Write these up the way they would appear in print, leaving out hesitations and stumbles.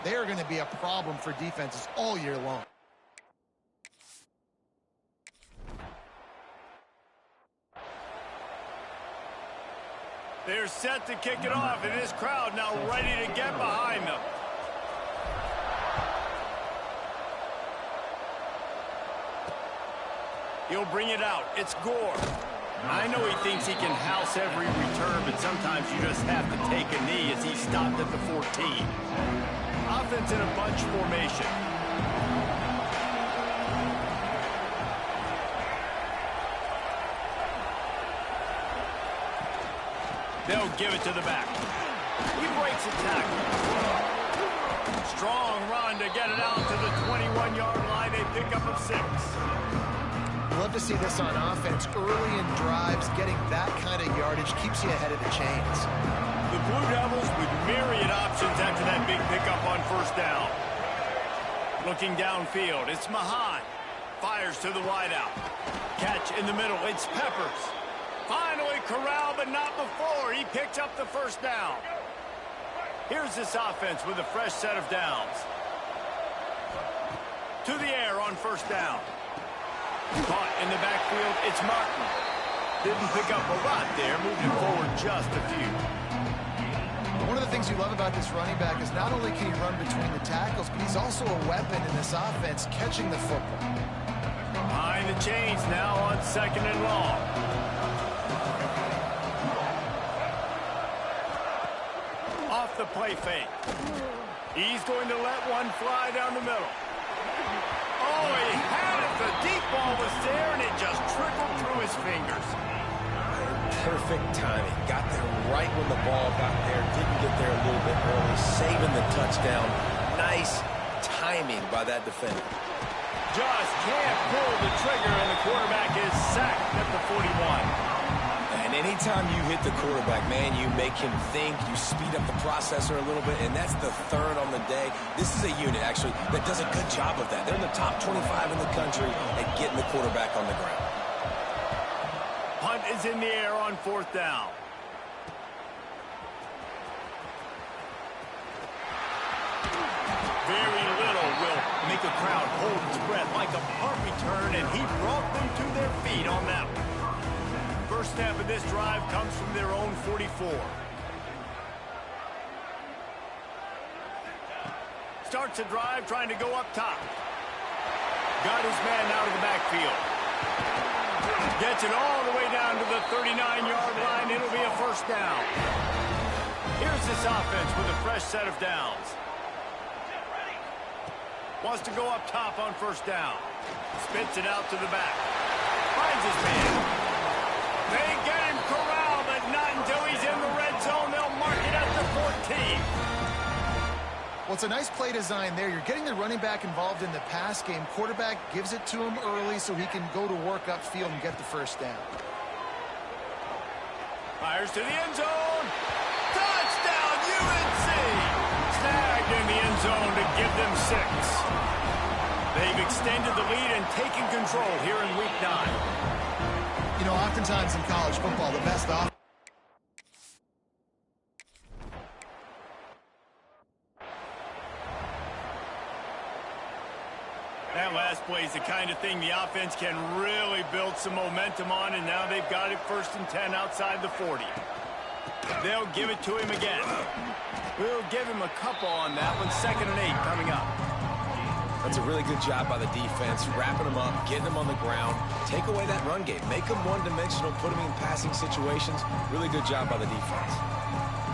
they are going to be a problem for defenses all year long. They're set to kick it off, and this crowd now ready to get behind them. He'll bring it out. It's Gore. I know he thinks he can house every return, but sometimes you just have to take a knee as he stopped at the 14. Offense in a bunch formation. They'll give it to the back. He breaks a tackle. Strong run to get it out to the 21-yard line. They pick up a 6. Love to see this on offense. Early in drives, getting that kind of yardage keeps you ahead of the chains. The Blue Devils with myriad options after that big pickup on first down. Looking downfield, it's Mahan. Fires to the wideout. Catch in the middle, it's Peppers. Finally corralled, but not before. He picks up the first down. Here's this offense with a fresh set of downs. To the air on first down. Caught in the backfield, it's Martin. Didn't pick up a lot there, moved it forward just a few. One of the things you love about this running back is not only can he run between the tackles, but he's also a weapon in this offense, catching the football. Behind the chains now on 2nd and long. Off the play fake. He's going to let one fly down the middle. Oh, he had it. The deep ball was there, and it just trickled through his fingers. Perfect timing. Got there right when the ball got there. Didn't get there a little bit early. Saving the touchdown. Nice timing by that defender. Just can't pull the trigger, and the quarterback is sacked at the 41. And anytime you hit the quarterback, man, you make him think, you speed up the processor a little bit, and that's the 3rd on the day. This is a unit, actually, that does a good job of that. They're in the top 25 in the country at getting the quarterback on the ground. Punt is in the air on 4th down. Very little will make a crowd hold its breath like a punt return, and he brought them to their feet on that one. First snap of this drive comes from their own 44. Starts a drive trying to go up top. Got his man out of the backfield. Gets it all the way down to the 39-yard line. It'll be a first down. Here's this offense with a fresh set of downs. Wants to go up top on first down. Spits it out to the back. Finds his man. They get him corralled, but not until he's in the red zone. They'll mark it at the 14. Well, it's a nice play design there. You're getting the running back involved in the pass game. Quarterback gives it to him early so he can go to work upfield and get the first down. Fires to the end zone. Touchdown, UNC! Snagged in the end zone to give them 6. They've extended the lead and taken control here in Week 9. You know, oftentimes in college football, the best offense. That last play is the kind of thing the offense can really build some momentum on, and now they've got it 1st and 10 outside the 40. They'll give it to him again. We'll give him a couple on that one. 2nd and 8 coming up. That's a really good job by the defense, wrapping them up, getting them on the ground, take away that run game, make them one-dimensional, put them in passing situations. Really good job by the defense.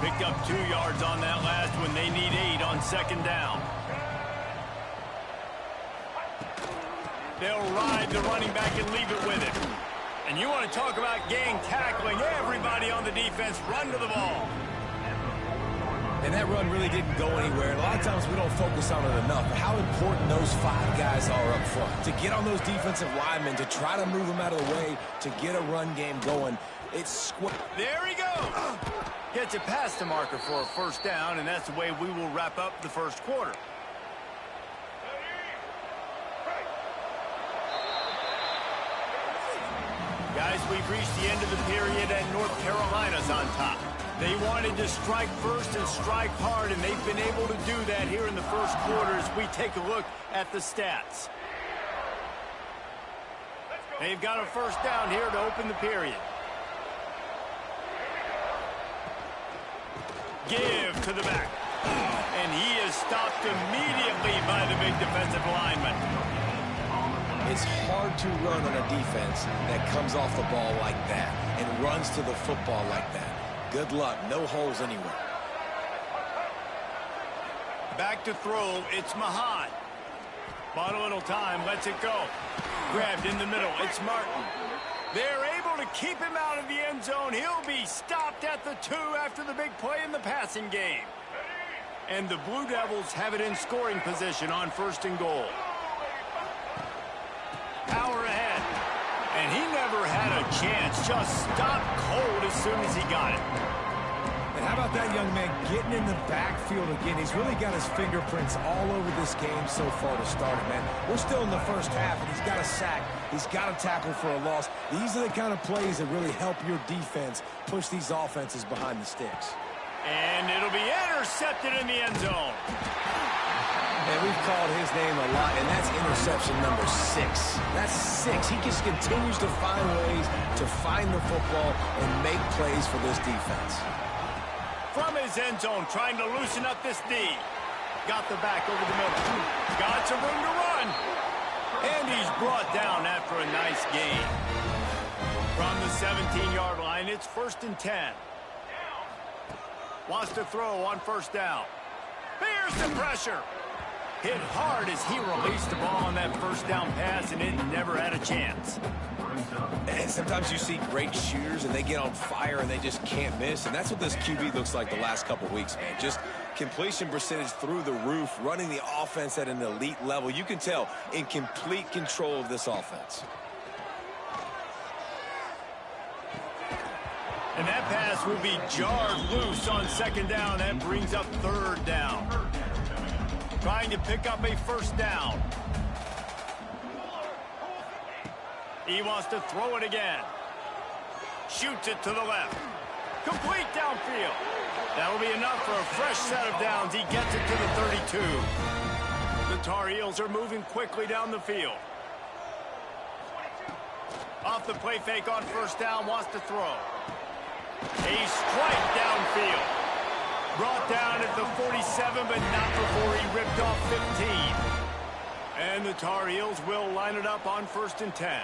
Picked up 2 yards on that last one. They need 8 on 2nd down. They'll ride the running back and leave it with him. And you want to talk about gang tackling. Everybody on the defense run to the ball. And that run really didn't go anywhere. A lot of times we don't focus on it enough, but how important those 5 guys are up front. To get on those defensive linemen, to try to move them out of the way, to get a run game going. It's there he goes. Gets it past the marker for a first down, and that's the way we will wrap up the first quarter. Guys, we've reached the end of the period, and North Carolina's on top. They wanted to strike first and strike hard, and they've been able to do that here in the first quarter as we take a look at the stats. They've got a first down here to open the period. Give to the back. And he is stopped immediately by the big defensive lineman. It's hard to run on a defense that comes off the ball like that and runs to the football like that. Good luck. No holes anywhere. Back to throw. It's Mahan. Bought a little time. Lets it go. Grabbed in the middle. It's Martin. They're able to keep him out of the end zone. He'll be stopped at the 2 after the big play in the passing game. And the Blue Devils have it in scoring position on 1st and goal. Power ahead. And he never had a chance. Just stopped cold as soon as he got it. And how about that young man getting in the backfield again? He's really got his fingerprints all over this game so far to start it, man. We're still in the first half, and he's got a sack. He's got a tackle for a loss. These are the kind of plays that really help your defense push these offenses behind the sticks. And it'll be intercepted in the end zone. And we've called his name a lot, and that's interception number 6. That's 6. He just continues to find ways to find the football and make plays for this defense. From his end zone, trying to loosen up this D. Got the back over the middle. Got some room to run. And he's brought down after a nice gain. From the 17-yard line, it's 1st and 10. Wants to throw on 1st down. Here's the pressure. Hit hard as he released the ball on that 1st down pass, and it never had a chance. And sometimes you see great shooters, and they get on fire, and they just can't miss. And that's what this QB looks like the last couple weeks, man. Just completion percentage through the roof, running the offense at an elite level. You can tell in complete control of this offense. And that pass will be jarred loose on 2nd down. That brings up 3rd down. Trying to pick up a 1st down. He wants to throw it again. Shoots it to the left. Complete downfield. That'll be enough for a fresh set of downs. He gets it to the 32. The Tar Heels are moving quickly down the field. Off the play fake on 1st down, wants to throw. A strike downfield. Brought down at the 47, but not before he ripped off 15. And the Tar Heels will line it up on 1st and 10.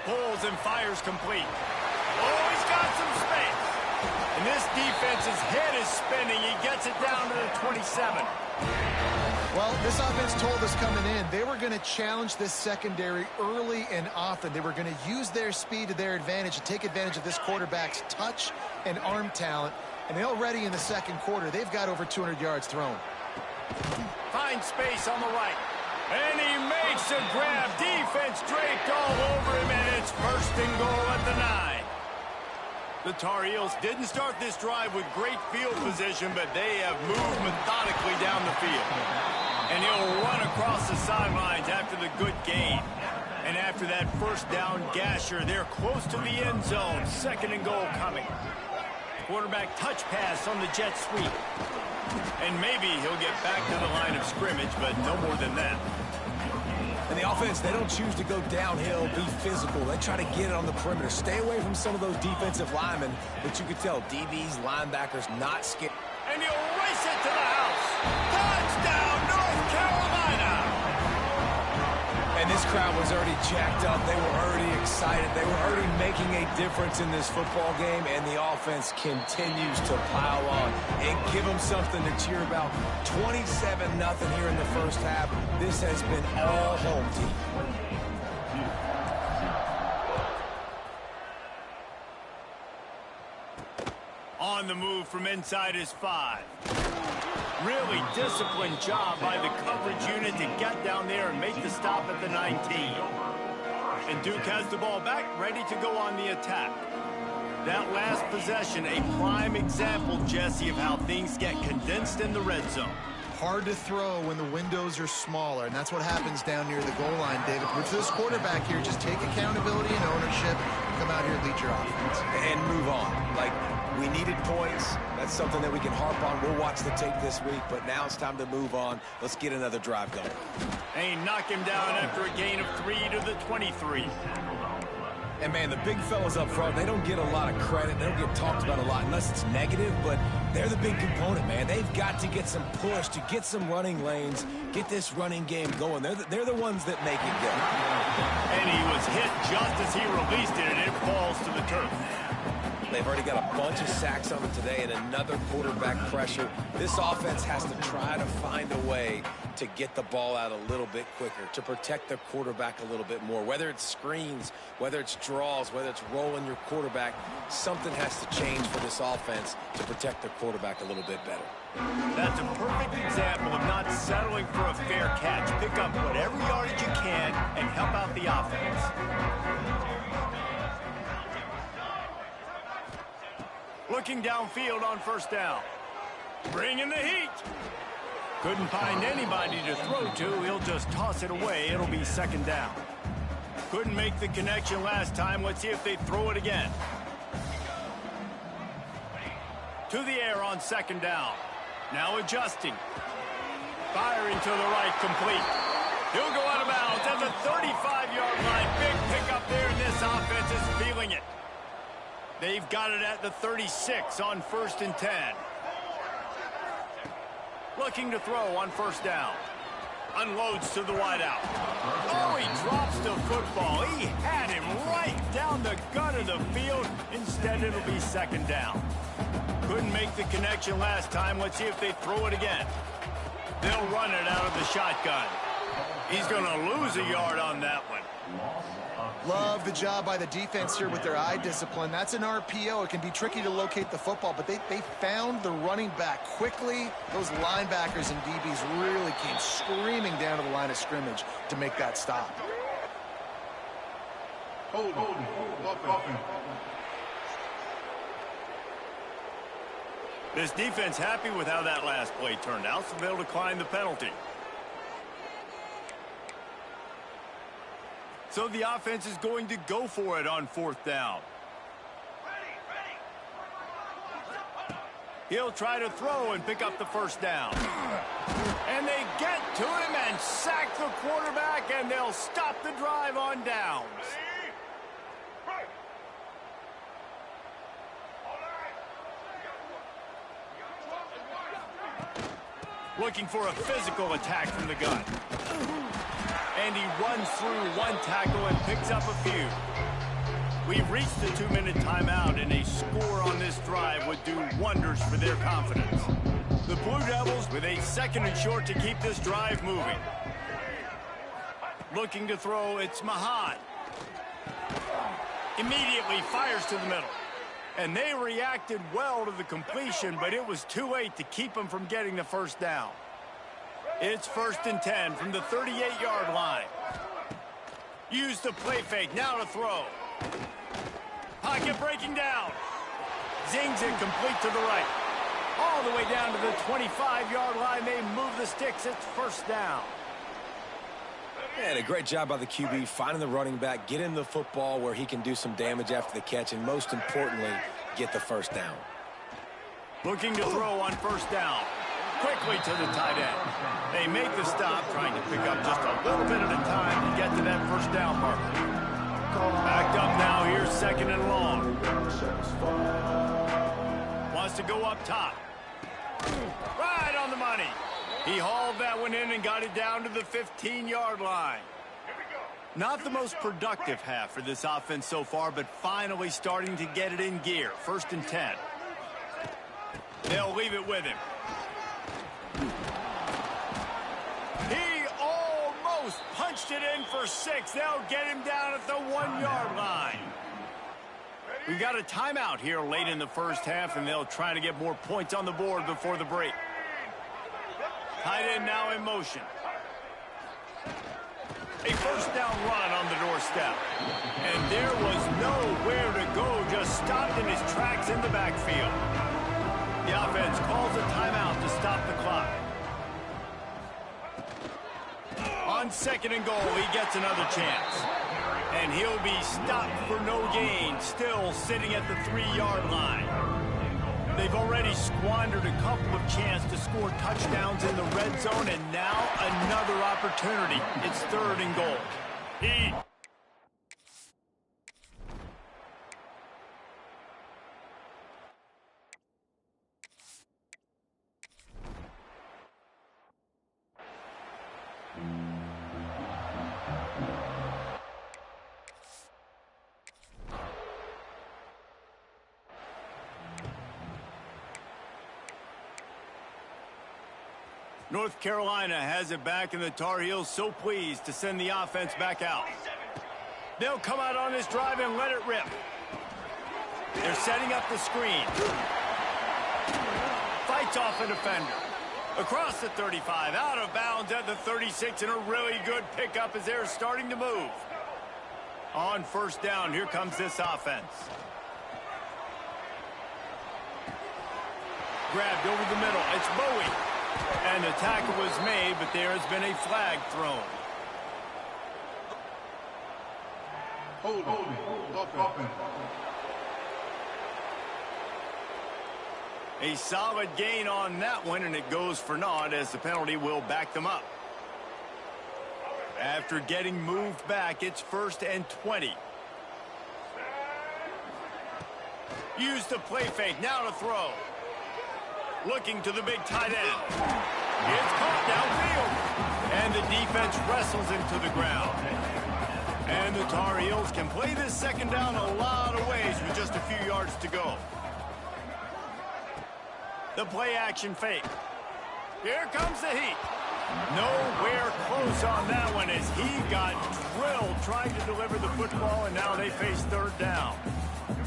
Pulls and fires complete. Oh, he's got some space. And this defense's head is spinning. He gets it down to the 27. Well, this offense told us coming in they were going to challenge this secondary early and often. They were going to use their speed to their advantage and take advantage of this quarterback's touch and arm talent. And already in the 2nd quarter, they've got over 200 yards thrown. Finds space on the right. And he makes a grab. Defense draped all over him, and it's 1st and goal at the 9. The Tar Heels didn't start this drive with great field position, but they have moved methodically down the field. And he'll run across the sidelines after the good gain. And after that 1st down gasher, they're close to the end zone. 2nd and goal coming. Quarterback touch pass on the jet sweep. And maybe he'll get back to the line of scrimmage, but no more than that. And the offense, they don't choose to go downhill, be physical. They try to get it on the perimeter. Stay away from some of those defensive linemen, but you can tell DBs, linebackers, not scared. And he'll race it to the house. Touchdown, North Carolina! And this crowd was already jacked up. They were already excited. They were already making a difference in this football game, and the offense continues to pile on and give them something to cheer about. 27-0 here in the 1st half. This has been all home team. On the move from inside his 5. Really disciplined job by the coverage unit to get down there and make the stop at the 19. And Duke has the ball back, ready to go on the attack. That last possession, a prime example, Jesse, of how things get condensed in the red zone. hard to throw when the windows are smaller, and that's what happens down near the goal line, David. But for this quarterback here, just take accountability and ownership and come out here and lead your offense. And move on. Like, we needed points. That's something that we can harp on. We'll watch the tape this week, but now it's time to move on. Let's get another drive going. They knock him down after a gain of 3 to the 23. And, man, the big fellas up front, they don't get a lot of credit. They don't get talked about a lot unless it's negative, but they're the big component, man. They've got to get some push, to get some running lanes, get this running game going. They're the ones that make it go. And he was hit just as he released it, and it falls to the turf. They've already got a bunch of sacks on them today and another quarterback pressure. This offense has to try to find a way to get the ball out a little bit quicker, to protect their quarterback a little bit more. Whether it's screens, whether it's draws, whether it's rolling your quarterback, something has to change for this offense to protect their quarterback a little bit better. That's a perfect example of not settling for a fair catch. Pick up whatever yardage you can and help out the offense. Looking downfield on first down. Bringing the heat. Couldn't find anybody to throw to. He'll just toss it away. It'll be second down. Couldn't make the connection last time. Let's see if they throw it again. To the air on second down. Now adjusting. Firing to the right, complete. He'll go out of bounds at the 35-yard line. Big pickup there, and this offense is feeling it. They've got it at the 36 on 1st and 10. Looking to throw on first down. Unloads to the wideout. Oh, he drops the football. He had him right down the gut of the field. Instead, it'll be second down. Couldn't make the connection last time. Let's see if they throw it again. They'll run it out of the shotgun. He's going to lose a yard on that one. Love the job by the defense here with their eye discipline. That's an RPO. It can be tricky to locate the football, but they found the running back quickly. Those linebackers and DBs really came screaming down to the line of scrimmage to make that stop. Hold. This defense happy with how that last play turned out, so they'll decline the penalty. So the offense is going to go for it on fourth down. He'll try to throw and pick up the first down. And they get to him and sack the quarterback, and they'll stop the drive on downs. Looking for a physical attack from the gun. And he runs through one tackle and picks up a few. We've reached the 2-minute timeout, and a score on this drive would do wonders for their confidence. The Blue Devils with a 2nd and short to keep this drive moving. Looking to throw, it's Mahan. Immediately fires to the middle. And they reacted well to the completion, but it was too late to keep them from getting the first down. It's 1st and 10 from the 38-yard line. Use the play fake, now to throw. Pocket breaking down. Zings it complete to the right. All the way down to the 25-yard line. They move the sticks. It's first down. And a great job by the QB finding the running back, getting the football where he can do some damage after the catch, and most importantly, get the first down. Looking to throw on first down. Quickly to the tight end. They make the stop, trying to pick up just a little bit at a time to get to that first down marker. Backed up now, here's 2nd and long. Wants to go up top. Right on the money. He hauled that one in and got it down to the 15-yard line. Not the most productive half for this offense so far, but finally starting to get it in gear. 1st and 10. They'll leave it with him. He almost punched it in for 6. They'll get him down at the 1-yard line. We've got a timeout here late in the first half, and they'll try to get more points on the board before the break. Tight end now in motion. A first down run on the doorstep. And there was nowhere to go, just stopped in his tracks in the backfield. The offense calls a timeout to stop the clock. On 2nd and goal, he gets another chance. And he'll be stopped for no gain, still sitting at the 3-yard line. They've already squandered a couple of chances to score touchdowns in the red zone, and now another opportunity. It's 3rd and goal. Heat. North Carolina has it back, and the Tar Heels so pleased to send the offense back out. They'll come out on this drive and let it rip. They're setting up the screen. Fights off a defender. Across the 35, out of bounds at the 36, and a really good pickup as they're starting to move. On 1st down, here comes this offense. Grabbed over the middle. It's Bowie. And the tackle was made, but there has been a flag thrown. A solid gain on that one, and it goes for naught as the penalty will back them up. After getting moved back, it's 1st and 20. Use the play fake, now to throw. Looking to the big tight end. It's caught downfield. And the defense wrestles him to the ground. And the Tar Heels can play this 2nd down a lot of ways with just a few yards to go. The play action fake. Here comes the Heat. Nowhere close on that one as he got drilled trying to deliver the football, and now they face 3rd down.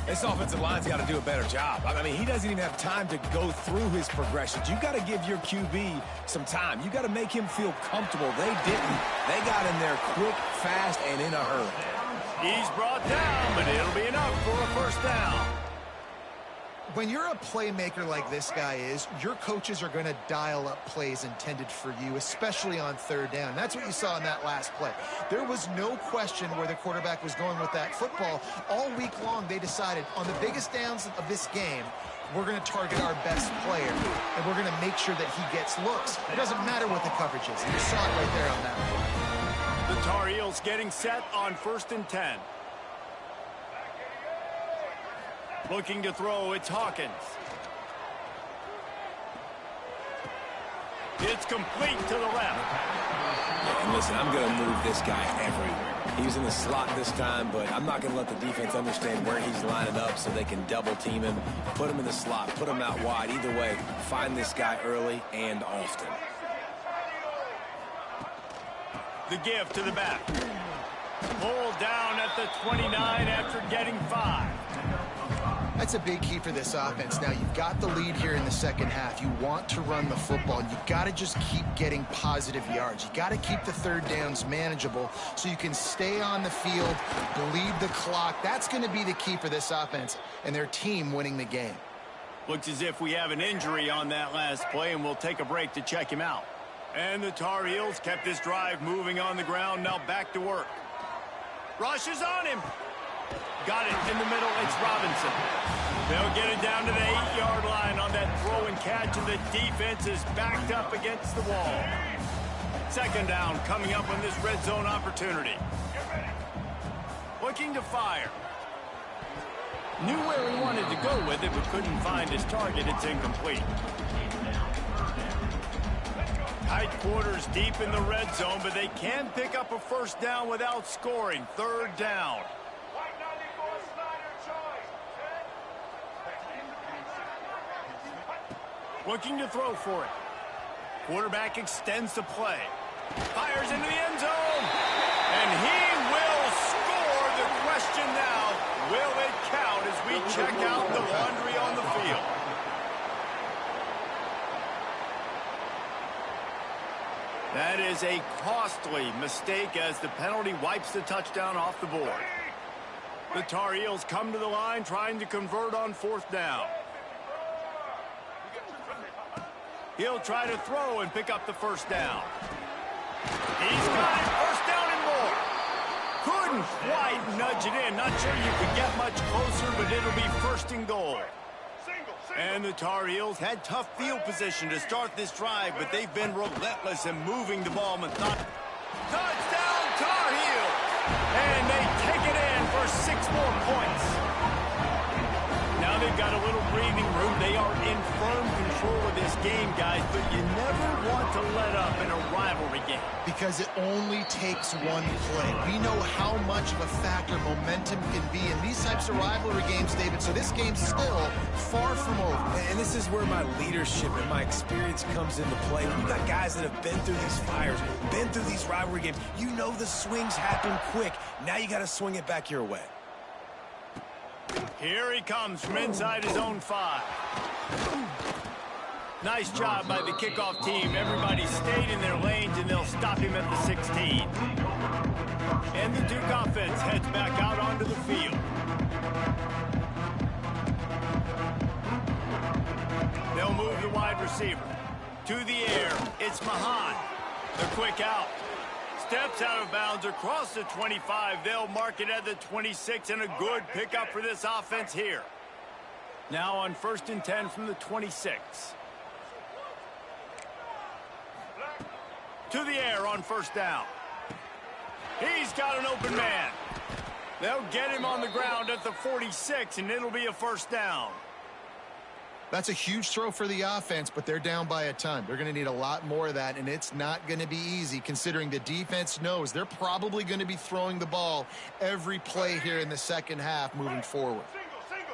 This offensive line's got to do a better job. I mean, he doesn't even have time to go through his progressions. You got to give your QB some time. You got to make him feel comfortable. They didn't. They got in there quick, fast, and in a hurry. He's brought down, but it'll be enough for a 1st down. When you're a playmaker like this guy is, your coaches are going to dial up plays intended for you, especially on 3rd down. That's what you saw in that last play. There was no question where the quarterback was going with that football. All week long, they decided on the biggest downs of this game, we're going to target our best player, and we're going to make sure that he gets looks. It doesn't matter what the coverage is. You saw it right there on that play. The Tar Heels getting set on 1st and 10. Looking to throw, it's Hawkins. It's complete to the left. And listen, I'm going to move this guy everywhere. He's in the slot this time, but I'm not going to let the defense understand where he's lining up so they can double team him, put him in the slot, put him out wide. Either way, find this guy early and often. The give to the back. Pulled down at the 29 after getting 5. That's a big key for this offense. Now, you've got the lead here in the 2nd half. You want to run the football. You've got to just keep getting positive yards. You've got to keep the 3rd downs manageable so you can stay on the field, bleed the clock. That's going to be the key for this offense and their team winning the game. Looks as if we have an injury on that last play, and we'll take a break to check him out. And the Tar Heels kept this drive moving on the ground. Now back to work. Rush is on him. Got it in the middle. It's Robinson. They'll get it down to the 8-yard line on that throw and catch, and the defense is backed up against the wall. 2nd down coming up on this red zone opportunity. Looking to fire. Knew where he wanted to go with it, but couldn't find his target. It's incomplete. Tight quarters deep in the red zone, but they can pick up a 1st down without scoring. 3rd down. Looking to throw for it. Quarterback extends the play. Fires into the end zone. And he will score. The question now, will it count as we check out the laundry on the field? That is a costly mistake as the penalty wipes the touchdown off the board. The Tar Heels come to the line trying to convert on 4th down. He'll try to throw and pick up the 1st down. He's got it quite nudge it in. Not sure you could get much closer, but it'll be first and goal. And the Tar Heels had tough field position to start this drive, but they've been relentless in moving the ball. Touchdown, Tar Heels! And they take it in for 6 more points. Now they've got a little breathing room. They are in firm control of this game, guys, but you never want to let up in a rivalry game. Because it only takes one play. We know how much of a factor momentum can be in these types of rivalry games, David, so this game's still far from over. And this is where my leadership and my experience comes into play. When you got guys that have been through these fires, been through these rivalry games, you know the swings happen quick. Now you got to swing it back your way. Here he comes from inside his own 5. Nice job by the kickoff team. Everybody stayed in their lanes, and they'll stop him at the 16. And the Duke offense heads back out onto the field. They'll move the wide receiver. To the air, it's Mahan. The quick out. Steps out of bounds across the 25. They'll mark it at the 26, and a good pickup for this offense here. Now on 1st and 10 from the 26. To the air on 1st down. He's got an open man. They'll get him on the ground at the 46, and it'll be a 1st down. That's a huge throw for the offense, but they're down by a ton. They're going to need a lot more of that, and it's not going to be easy considering the defense knows they're probably going to be throwing the ball every play here in the second half moving forward.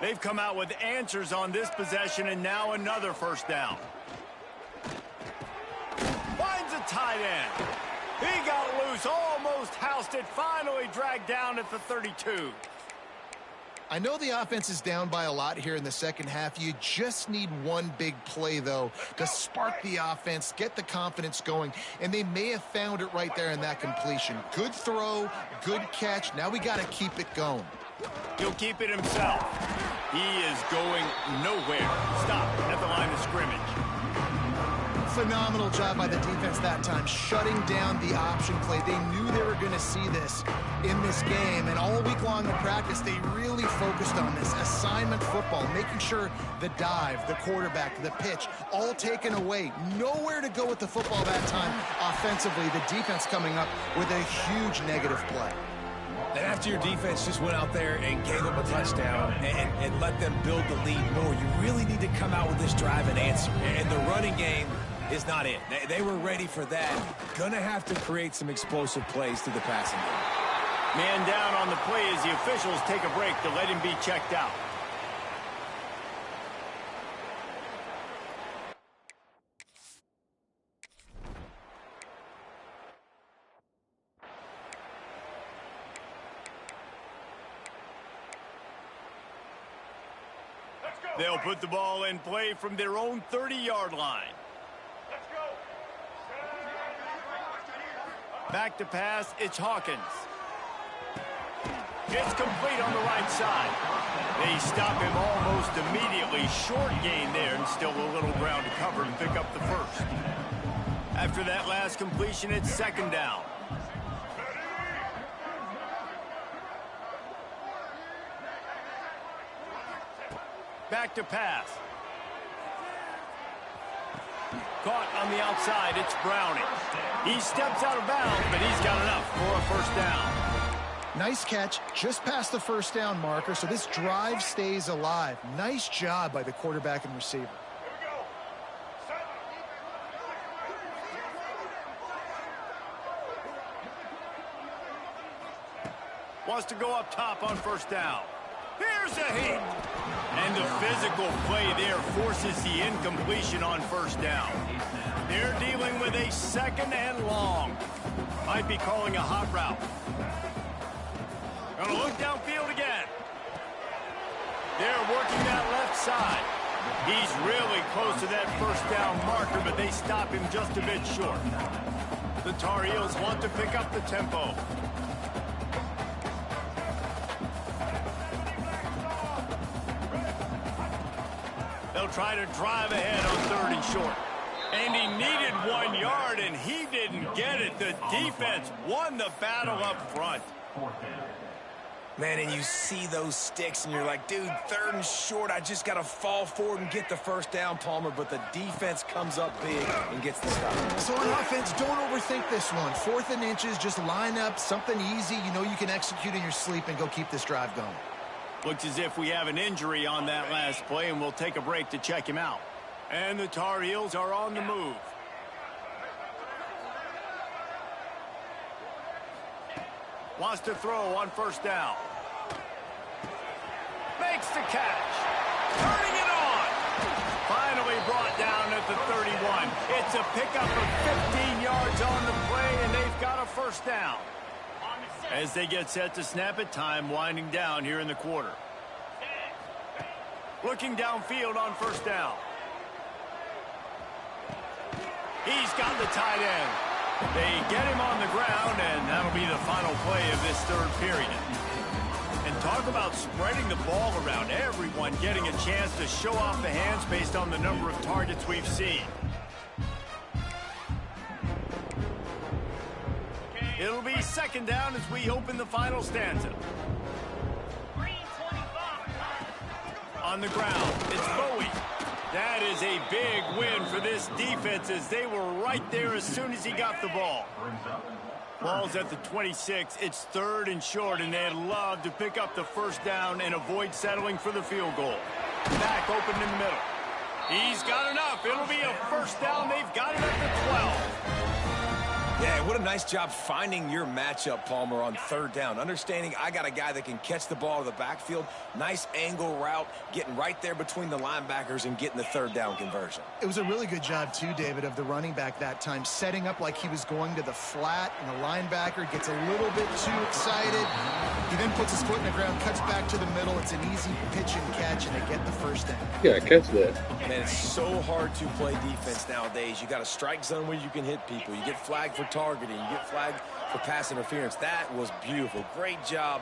They've come out with answers on this possession, and now another 1st down. Finds a tight end. He got loose, almost housed it, finally dragged down at the 32. I know the offense is down by a lot here in the second half. You just need one big play, though, to spark the offense, get the confidence going, and they may have found it right there in that completion. Good throw, good catch. Now we got to keep it going. He'll keep it himself. He is going nowhere. Stop at the line of scrimmage. Phenomenal job by the defense that time, shutting down the option play. They knew they were going to see this in this game, and all week long in practice, they really focused on this assignment football, making sure the dive, the quarterback, the pitch, all taken away. Nowhere to go with the football that time offensively. The defense coming up with a huge negative play. And after your defense just went out there and gave them a touchdown and let them build the lead more, you really need to come out with this drive and answer. And the running game is not it. They were ready for that. Gonna have to create some explosive plays through the passing game. Man down on the play as the officials take a break to let him be checked out. They'll put the ball in play from their own 30-yard line. Back to pass, it's Hawkins. It's complete on the right side. They stop him almost immediately. Short gain there, and still a little ground to cover to pick up the 1st. After that last completion, it's 2nd down. Back to pass. Caught on the outside, it's Browning. He steps out of bounds, but he's got enough for a 1st down. Nice catch, just past the 1st down marker, so this drive stays alive. Nice job by the quarterback and receiver. Wants to go up top on 1st down. Here's a hit. And the physical play there forces the incompletion on 1st down. They're dealing with a 2nd and long. Might be calling a hot route. Gonna look downfield again. They're working that left side. He's really close to that 1st down marker, but they stop him just a bit short. The Tar Heels want to pick up the tempo. They'll try to drive ahead on 3rd and short. And he needed 1 yard, and he didn't get it. The defense won the battle up front. Man, and you see those sticks, and you're like, dude, 3rd and short, I just got to fall forward and get the first down, Palmer, but the defense comes up big and gets the stop. So on offense, don't overthink this one. 4th and inches, just line up something easy you know you can execute in your sleep and go keep this drive going. Looks as if we have an injury on that last play, and we'll take a break to check him out. And the Tar Heels are on the move. Wants to throw on 1st down. Makes the catch. Turning it on. Finally brought down at the 31. It's a pickup of 15 yards on the play, and they've got a 1st down. As they get set to snap it, time winding down here in the quarter. Looking downfield on 1st down. He's got the tight end. They get him on the ground, and that'll be the final play of this 3rd period. And talk about spreading the ball around, everyone getting a chance to show off the hands based on the number of targets we've seen. It'll be 2nd down as we open the final stanza. On the ground, it's Bowie. That is a big win for this defense as they were right there as soon as he got the ball. Ball's at the 26. It's 3rd and short, and they'd love to pick up the 1st down and avoid settling for the field goal. Back open in the middle. He's got enough. It'll be a 1st down. They've got it at the 12. Yeah, what a nice job finding your matchup, Palmer, on 3rd down. Understanding I got a guy that can catch the ball to the backfield. Nice angle route, getting right there between the linebackers and getting the 3rd down conversion. It was a really good job, too, David, of the running back that time, setting up like he was going to the flat, and the linebacker gets a little bit too excited. He then puts his foot in the ground, cuts back to the middle. It's an easy pitch and catch, and they get the 1st down. Yeah, catch that. Man, it's so hard to play defense nowadays. You got a strike zone where you can hit people. You get flagged for targeting. You get flagged for pass interference. That was beautiful. Great job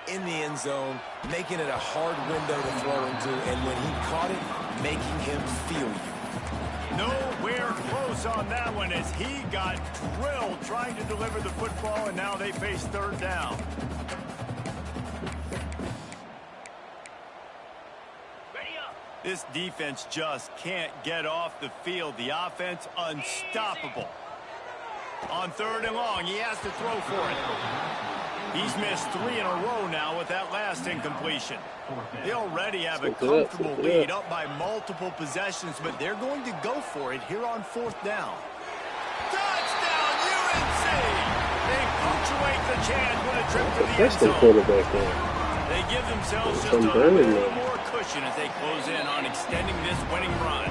in the end zone, making it a hard window to throw into, and when he caught it, making him feel you. Nowhere close on that one as he got drilled trying to deliver the football, and now they face 3rd down. This defense just can't get off the field. The offense unstoppable. On 3rd and long, he has to throw for it. He's missed 3 in a row now with that last incompletion. They already have a comfortable lead, up by multiple possessions, but they're going to go for it here on 4th down. Touchdown, UNC! They punctuate the chance with a trip to the end zone. They give themselves just a little more cushion as they close in on extending this winning run.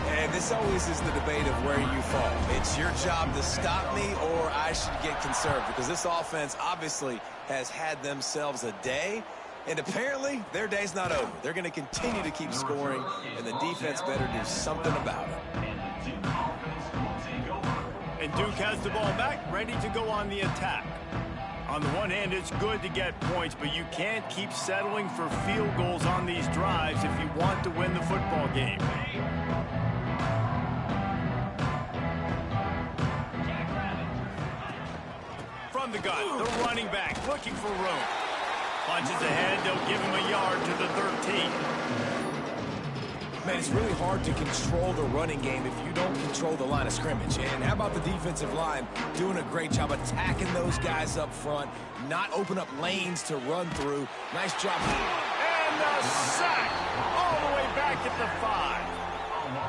And this always is the debate of where you fall. It's your job to stop me, or I should get conserved, because this offense obviously has had themselves a day, and apparently their day's not over. They're going to continue to keep scoring, and the defense better do something about it. And Duke has the ball back, ready to go on the attack. On the one hand, it's good to get points, but you can't keep settling for field goals on these drives if you want to win the football game. From the gun, the running back looking for room. Punches ahead, they'll give him a yard to the 13. Man, it's really hard to control the running game if you don't control the line of scrimmage. And how about the defensive line doing a great job attacking those guys up front, not open up lanes to run through. Nice job. And the sack all the way back at the 5.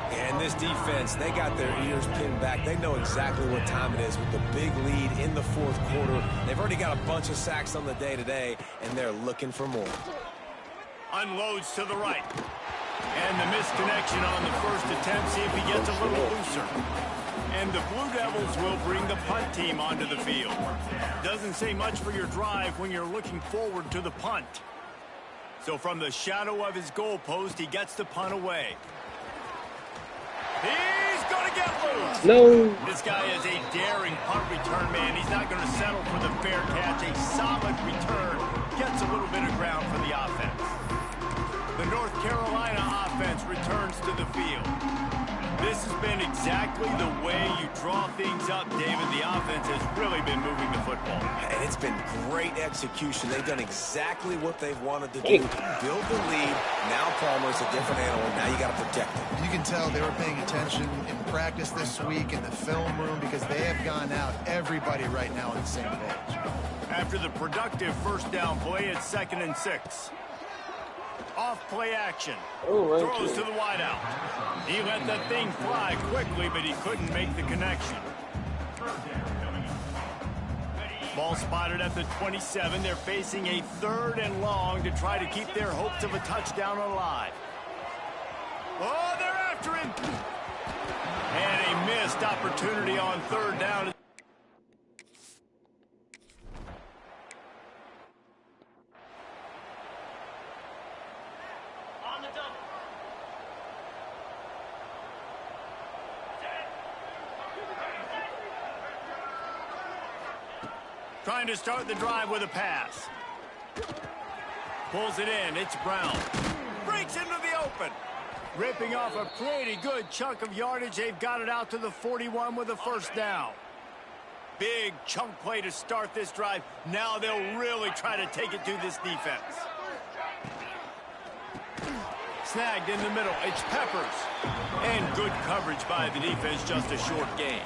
And this defense, they got their ears pinned back. They know exactly what time it is with the big lead in the 4th quarter. They've already got a bunch of sacks on the day today, and they're looking for more. Unloads to the right. And the misconnection on the first attempt. See if he gets a little looser. And the Blue Devils will bring the punt team onto the field. Doesn't say much for your drive when you're looking forward to the punt. So from the shadow of his goal post, he gets the punt away. He's going to get loose. No. This guy is a daring punt return man. He's not going to settle for the fair catch. A solid return. Gets a little bit of ground for the offense. The North Carolina offense returns to the field. This has been exactly the way you draw things up, David. The offense has really been moving the football. And it's been great execution. They've done exactly what they've wanted to do. Build the lead. Now Palmer's a different animal. Now you got to protect him. You can tell they were paying attention in practice this week in the film room because they have gone out, everybody right now on the same page. After the productive first down play, it's 2nd and 6. Off play action. Throws to the wideout. He let that thing fly quickly, but he couldn't make the connection. Ball spotted at the 27. They're facing a 3rd and long to try to keep their hopes of a touchdown alive. Oh, they're after him. And a missed opportunity on 3rd down. Trying to start the drive with a pass. Pulls it in. It's Brown. Breaks into the open. Ripping off a pretty good chunk of yardage. They've got it out to the 41 with a 1st down. Big chunk play to start this drive. Now they'll really try to take it to this defense. Snagged in the middle. It's Peppers. And good coverage by the defense. Just a short gain.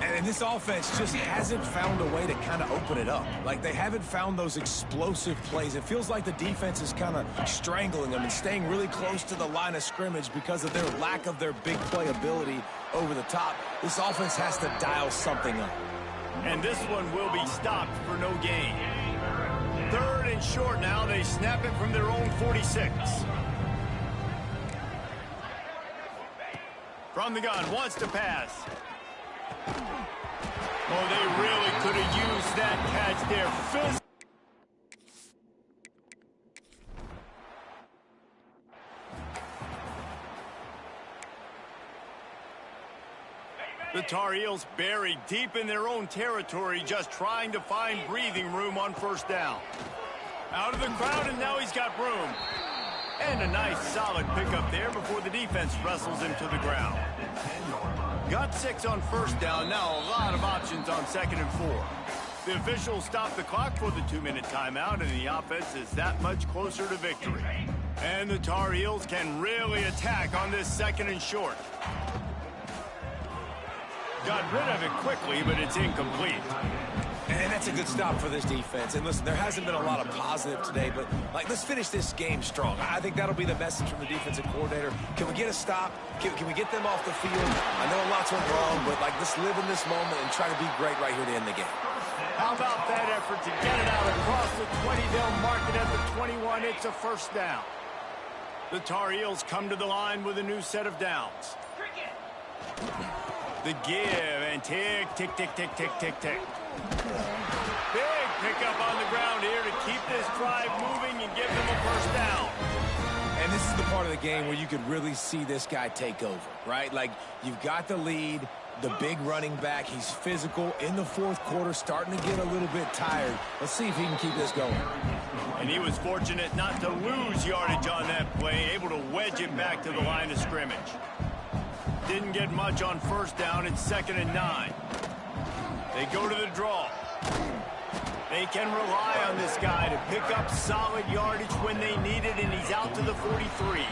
And this offense just hasn't found a way to kind of open it up. Like, they haven't found those explosive plays. It feels like the defense is kind of strangling them and staying really close to the line of scrimmage because of their lack of their big play ability over the top. This offense has to dial something up. And this one will be stopped for no gain. 3rd and short now. They snap it from their own 46. From the gun, wants to pass. Oh, they really could have used that catch there. The Tar Heels buried deep in their own territory, just trying to find breathing room on 1st down. Out of the crowd, and now he's got room. And a nice, solid pickup there before the defense wrestles him to the ground. Got 6 on 1st down. Now a lot of options on 2nd and 4. The officials stop the clock for the 2-minute timeout, and the offense is that much closer to victory. And the Tar Heels can really attack on this 2nd and short. Got rid of it quickly, but it's incomplete. And that's a good stop for this defense. And listen, there hasn't been a lot of positive today, but let's finish this game strong. I think that'll be the message from the defensive coordinator. Can we get a stop? Can we get them off the field? I know lots went wrong, but let's live in this moment and try to be great right here to end the game. How about that effort to get it out across the 20? They'll mark it at the 21. It's a 1st down. The Tar Heels come to the line with a new set of downs. The give and tick, tick, tick, tick, tick, tick, tick. Big pickup on the ground here to keep this drive moving and give them a 1st down. And this is the part of the game where you could really see this guy take over, right? Like, you've got the lead, the big running back. He's physical in the 4th quarter, starting to get a little bit tired. Let's see if he can keep this going. And he was fortunate not to lose yardage on that play, able to wedge it back to the line of scrimmage. Didn't get much on 1st down. It's 2nd and 9. They go to the draw. They can rely on this guy to pick up solid yardage when they need it, and he's out to the 43.